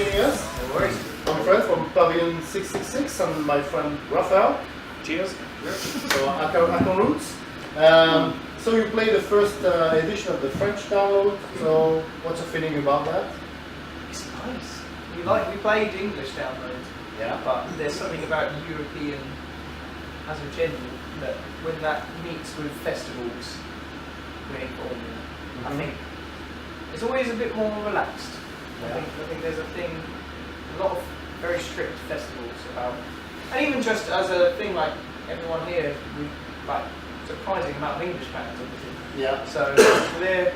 joining us. No worries. I'm Fred from Pavilion 666 and my friend Raphael. Cheers. So Arcane Roots. So you played the first edition of the French download. So what's your feeling about that? It's nice. We played English download. Yeah. But there's something about European as a general that when that meets with festivals, I think it's always a bit more relaxed. Yeah. I think there's a lot of very strict festivals about, and even just as a thing like everyone here, we like surprising amount of English bands obviously. Yeah. So they're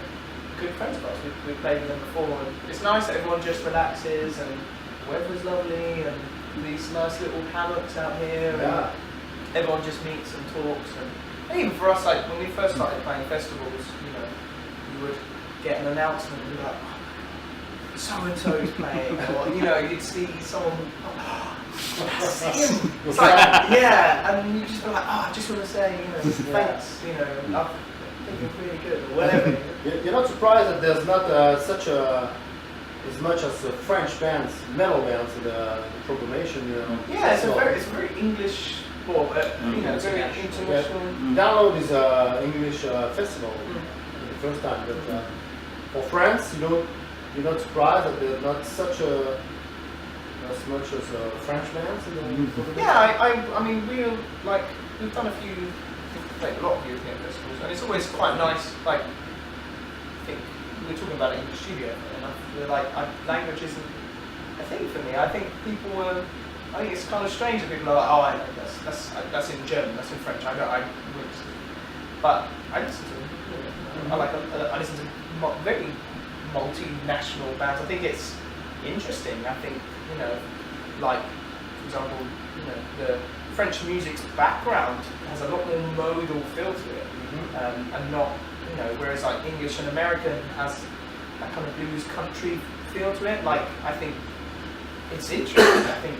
good friends of ours. We've played with them before, and it's nice that everyone just relaxes and weather's lovely and these nice little hammocks out here. Yeah. And everyone just meets and talks, and even for us, like when we first started playing festivals, you would get an announcement and be like, so and so is playing, or you'd see someone. That's him. It's like, yeah, and you just be like, I just want to say, thanks, I think you're really good, or whatever. You're not surprised that there's not as much as French bands, metal bands in the proclamation, Yeah, it's a very English, it's very international. Download is an English festival the first time, but for France, you're not surprised that there's not as much as French bands in the proclamation? Yeah, I mean we've done a lot of European festivals, and it's always quite nice. Like, I think we were talking about it in the studio, and I feel like language isn't a thing for me. I think I think it's kind of strange that people are like, I know that's in German, that's in French. I wouldn't. But I listen to them. I listen to very multinational bands. I think it's interesting. I think like for example, the French music's background has a lot more modal feel to it, and not whereas like English and American has that kind of blues country feel to it. Like, I think it's interesting. I think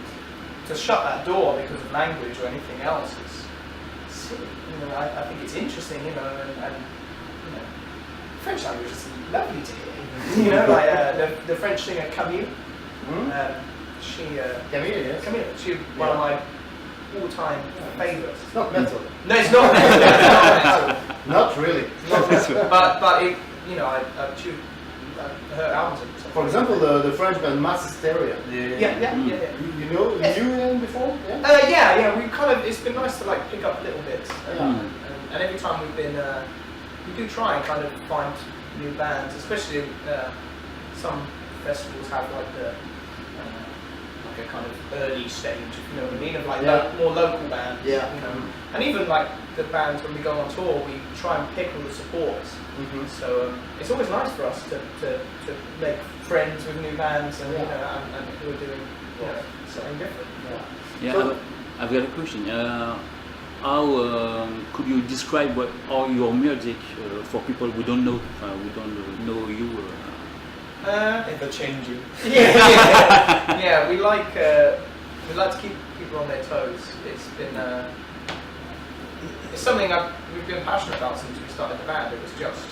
to shut that door because of language or anything else is silly. I think it's interesting, and French language is lovely to hear. Like the French singer Camille. Camille, yes. Camille. She's one of my all-time favourites. It's not metal. No, it's not metal. It's not metal. Not really. Not metal. But it, her albums are. For example, the French band Mass Hysteria. Yeah. You knew them before? Yeah. It's been nice to like pick up little bits. And every time we've been, we do try and kind of find new bands, especially some festivals have like a kind of early stage, if you know what I mean, of like more local bands. And even like the bands when we go on tour, we try and pick all the supports. So it's always nice for us to make friends with new bands and and who are doing something different. So, I've got a question. How could you describe what are your music for people who don't know you? Ever changing. Yeah. We like to keep people on their toes. It's been it's something we've been passionate about since we started the band. It was just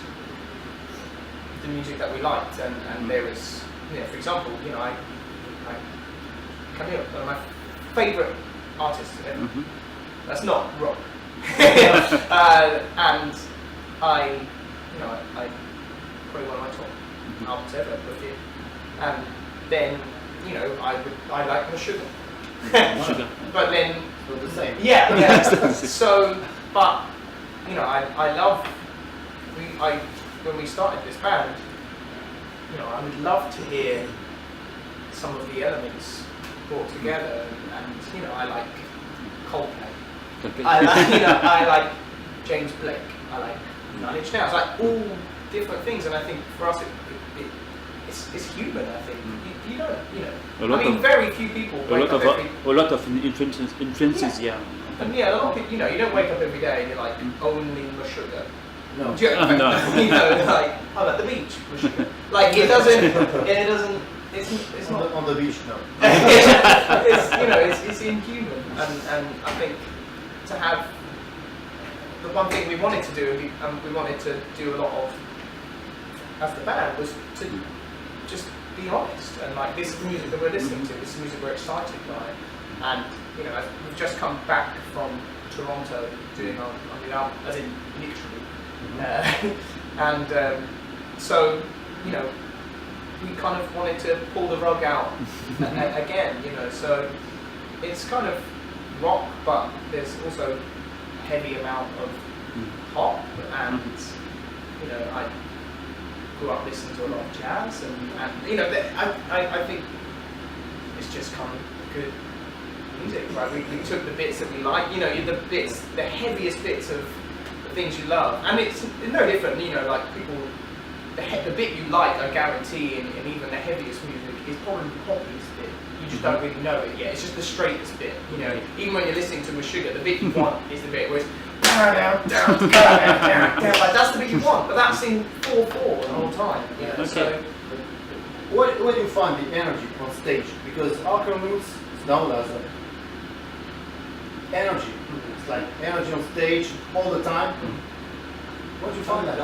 the music that we liked, and there was, for example, Camille, one of my favourite artists ever. That's not rock. And I probably one of my top albums ever, and then I like the sugar. But then Not the same. Yeah. So, but I love when we started this band, I would love to hear some of the elements brought together, and I like Coldplay. I like James Blake. I like Nine Inch Nails. Like all different things, and I think for us it's human. I think you don't. Very few people. A lot of influences. Yeah. And a lot of people. You don't wake up every day and you're like only Meshuggah. No. Like I'm at the beach. Meshuggah. Like it doesn't. It's not on the beach. No. It's inhuman, and I think to have the one thing we wanted to do, and we wanted to do a lot of as the band, was to just be honest, and like this is the music that we're listening to, this is the music we're excited by, and you know, we've just come back from Toronto doing our new album, as in literally, and so you know, we kind of wanted to pull the rug out again, you know, so it's kind of rock, but there's also a heavy amount of pop, and you know, I grew up listening to a lot of jazz, and you know, I think it's just kind of good music, right? We took the bits that we like, you know, the heaviest bits of the things you love, and it's no different, you know, like people, the bit you like, I guarantee, in even the heaviest music is probably the poppiest bit. You just don't really know it yet. It's just the straightest bit, you know. Even when you're listening to Meshuggah, the bit you want is the bit where it's down, like that's the bit you want, but that's in 4/4 the whole time. You know? Okay. So Where do you find the energy on stage? Because Arcane Roots is known as energy. It's like energy on stage all the time. Where do you find that?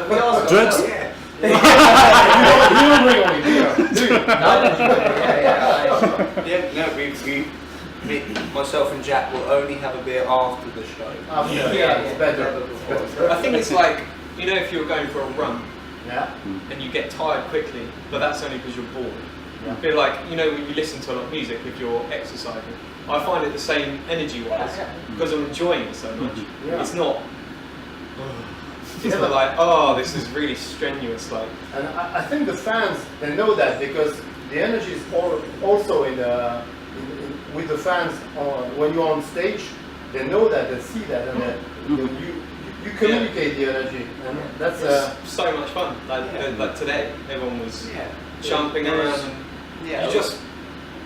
we also Drugs? You don't bring only beer, do you? Myself and Jack will only have a beer after the show. It's better. I think it's like, you know, if you're going for a run Yeah. and you get tired quickly, but that's only because you're bored. Yeah. I feel like, you know, when you listen to a lot of music if you're exercising, I find it the same energy-wise because I'm enjoying it so much. Yeah. It's not like, oh, this is really strenuous. Like, And I think the fans, they know that because the energy is also with the fans when you're on stage. They know that, they see that, and you communicate the energy, and that's so much fun. Like today, everyone was jumping around, and you just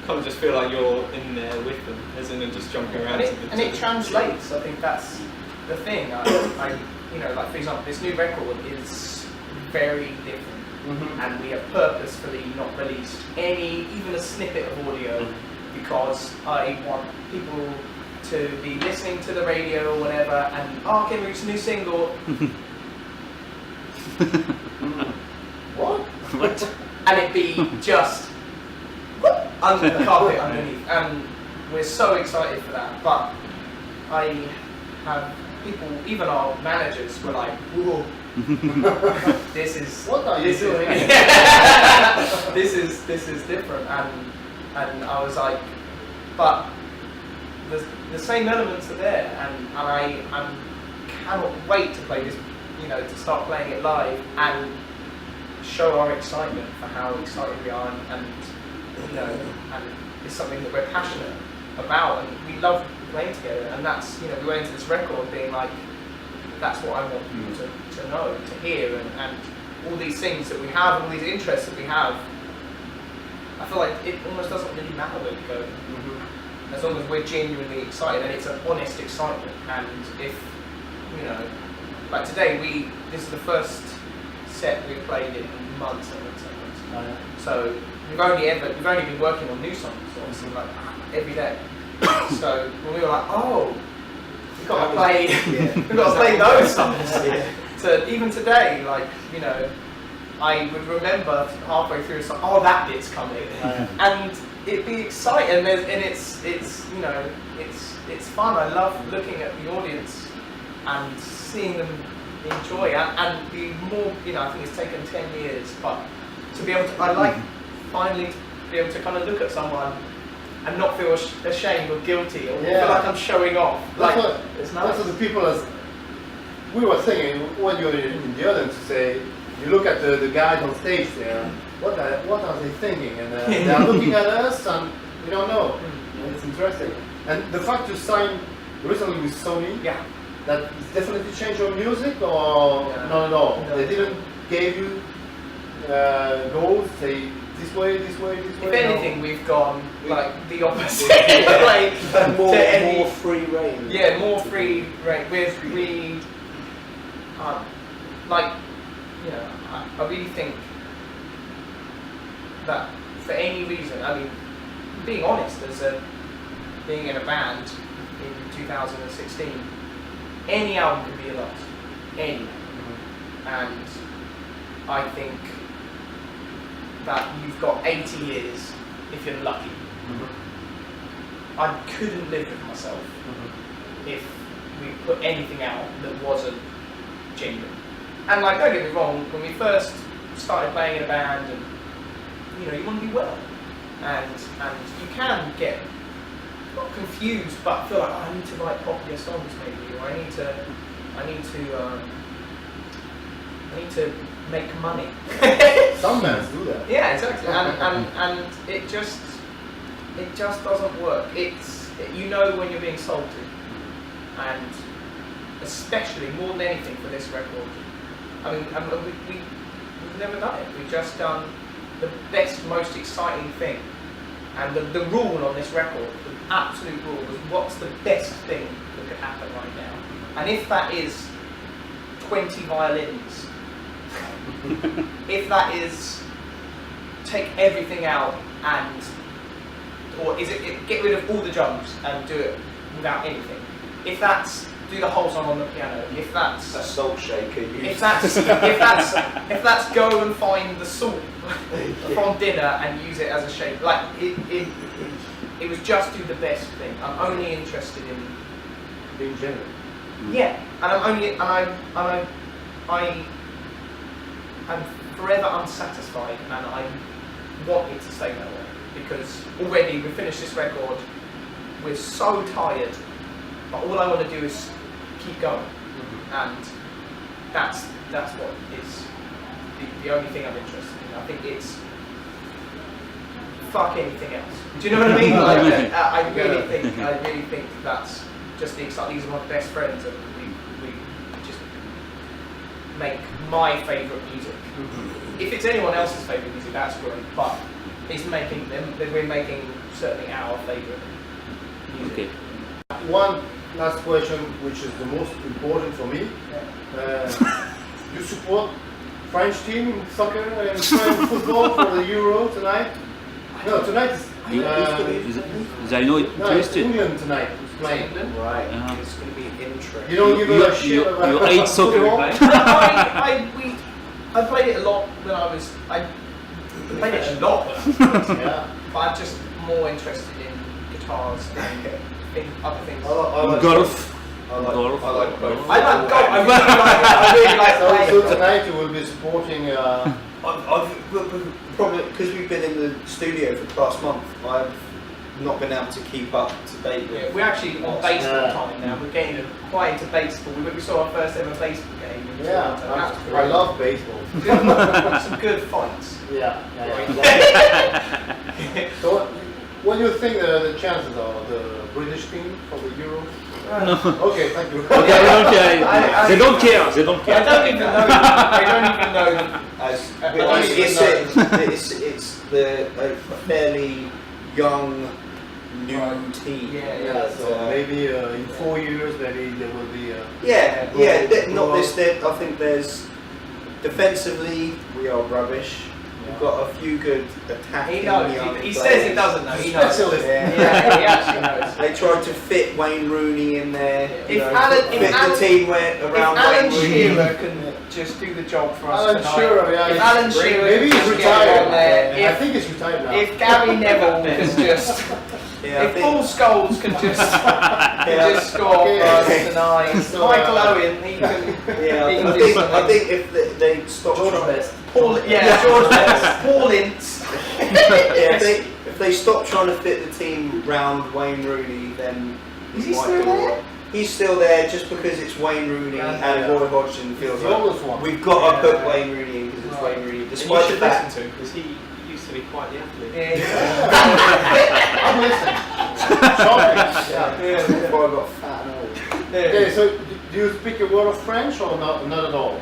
kind of just feel like you're in there with them, as in just jumping around. and it translates. I think that's the thing. I you know, like for example, this new record is very different, and we have purposefully not released even a snippet of audio because I want people to be listening to the radio or whatever, and Arcane Roots' new single. what? And it be just under the carpet underneath, and we're so excited for that. But I have people, even our managers, were like, "Whoa, this is What are you doing?" this is different," and I was like, but the same elements are there, and I cannot wait to play this, you know, to start playing it live and show our excitement for how excited we are, and you know, and it's something that we're passionate about, and we love playing together, and that's, you know, we went into this record being like, that's what I want people to know, to hear, and all these things that we have, all these interests that we have. I feel like it almost doesn't really matter where we go, as long as we're genuinely excited, and it's an honest excitement. And if, you know, like today, this is the first set we've played in months and months and months. So we've only been working on new songs, obviously, like every day. So when we were like, oh, we've got to play those songs. So even today, like, you know, I would remember halfway through a song, oh, that bit's coming, and it'd be exciting, and it's you know, it's fun. I love looking at the audience and seeing them enjoy, and the more, you know, I think it's taken 10 years, but to be able to, I like finally to be able to kind of look at someone and not feel ashamed or guilty or feel like I'm showing off. That's Like, what, it's that's nice. what the people, as we were thinking when you're in the audience, to say, you look at the guys on stage there, what are they thinking? And they are looking at us, and we don't know. And it's interesting. And the fact you signed recently with Sony, that definitely changed your music, or not at all? No. They didn't give you goals, say this way, this way, this way. If anything, we've gone like the opposite. like more free reign. Yeah, more free reign. We like, you know, I really think that for any reason, I mean, being honest, being in a band in 2016, any album can be a loss, any. And I think that you've got 80 years if you're lucky. I couldn't live with myself if we put anything out that wasn't genuine. And like, don't get me wrong, when we first started playing in a band, and you want to be well, and you can get not confused, but feel like, I need to write popular songs maybe, or I need to make money. Some bands do that. Yeah, exactly. And it just doesn't work. When you're being sold to, and especially more than anything for this record. I mean, we've never done it. We've just done the best, most exciting thing. And the rule on this record, the absolute rule, was what's the best thing that could happen right now. And if that is 20 violins, if that is take everything out or is it get rid of all the drums and do it without anything, if that's do the whole song on the piano, if that's a salt shaker. if that's go and find the salt from dinner and use it as a shape, like it was just do the best thing. I'm only interested in Being genuine. yeah, and I'm forever unsatisfied, and I want it to stay that way, because already we finished this record, we're so tired, but all I want to do is keep going, and that's what is the only thing I'm interested in. I think it's fuck anything else. Do you know what I mean? Like, I really think that's just the exciting. These are my best friends, and we just make my favourite music. If it's anyone else's favourite music, that's great. But we're making certainly our favourite music. Okay. One last question, which is the most important for me. You support French team in soccer and French football for the Euro tonight? No, tonight is. I know it No, it's interested. England tonight. Who's playing? Right, Uh-huh. it's going to be interesting. You don't give a shit You about hate soccer, football? right? I played it a lot when I was. I played it a lot when I was kids, Yeah. but I'm just more interested in guitars than in other things. I like Golf. I like Golf. both. I like golf. I really like So playing. tonight you will be supporting. I've probably because we've been in the studio for the last month. I've not been able to keep up to date with. Yeah, we're actually on baseball time now. We're getting quite into baseball. We saw our first ever baseball game in Toronto. That was I love baseball. great. Some good fights. Yeah. So, what do you think the chances are of the British team for the Euro? Okay, thank you. They don't care. They don't I care. don't even know. I don't even know. It's a fairly young new team. Yeah. So maybe in 4 years, maybe there will be. Not this. I think there's defensively we are rubbish. We've got a few good attacking. He knows. young He players. says he doesn't know. He knows. Specialist. Yeah, he actually knows. They tried to fit Wayne Rooney in there. If Alan- the team went If around Alan Wayne Rooney. Shearer can just do the job for us Alan tonight. Shearer, yeah. If Alan Shearer Maybe can he's just get retired. on there, I think he's retired now. if Gary Neville can just, Yeah, I if think- Paul Scholes can just score Okay. for us tonight, So, Michael Owen, he can, Yeah, he can I do think, something. I think if they stop George trying, Best. Paul, George Best, Paul Ince. if they stop trying to fit the team round Wayne Rooney, then Is it he might still go there? wrong. He's still there just because it's Wayne Rooney Yeah. and Roy Hodgson feels The like oldest one. we've got to put Yeah. Wayne Rooney in because it's Right. Wayne Rooney. And you Despite the should fact, listen to him because he used to be quite the athlete. I'm listening. Shocking. Yeah. before I got fat and old. Okay, so do you speak a word of French or not at all?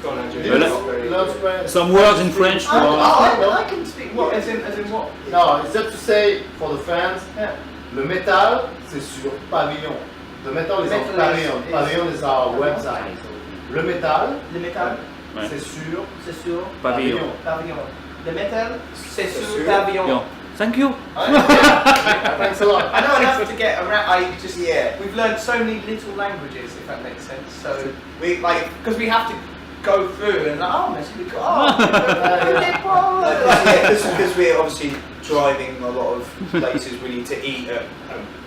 Go on, Andrew. Do you Well, learn French? Some words in French. I can speak. What? As in what? No, it's just to say for the fans, Yeah. le métal, c'est sur Pavillon. The metal is on metal Pavillon. is- Pavillon is our website. So, le métal, Le métal, Ouais. c'est sur c'est sur Pavillon. Pavillon. Le métal, c'est C'est sur sur Pavillon. Yo. Thank you. Thanks a lot. I know enough to get around. Yeah. We've learned so many little languages, if that makes sense. So We like, because we have to go through and like, oh, merci beaucoup. Because we're obviously driving a lot of places we need to eat at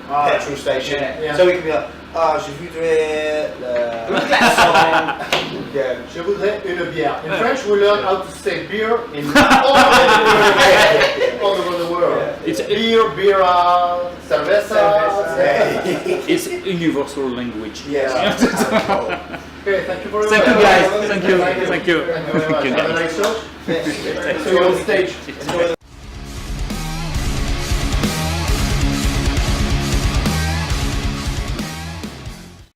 petrol station, Yeah. so we can be like, ah, je voudrais yeah. Je voudrais une bière. In French, we learn how to say beer in all over the world. It's Beer, bira, cerveza. it's universal language. Yeah. Okay, thank you very much. Thank you guys. Thank you. Thank you. Thank you. Thank you very much. Thank you. Have a nice show. See you on stage. Enjoy the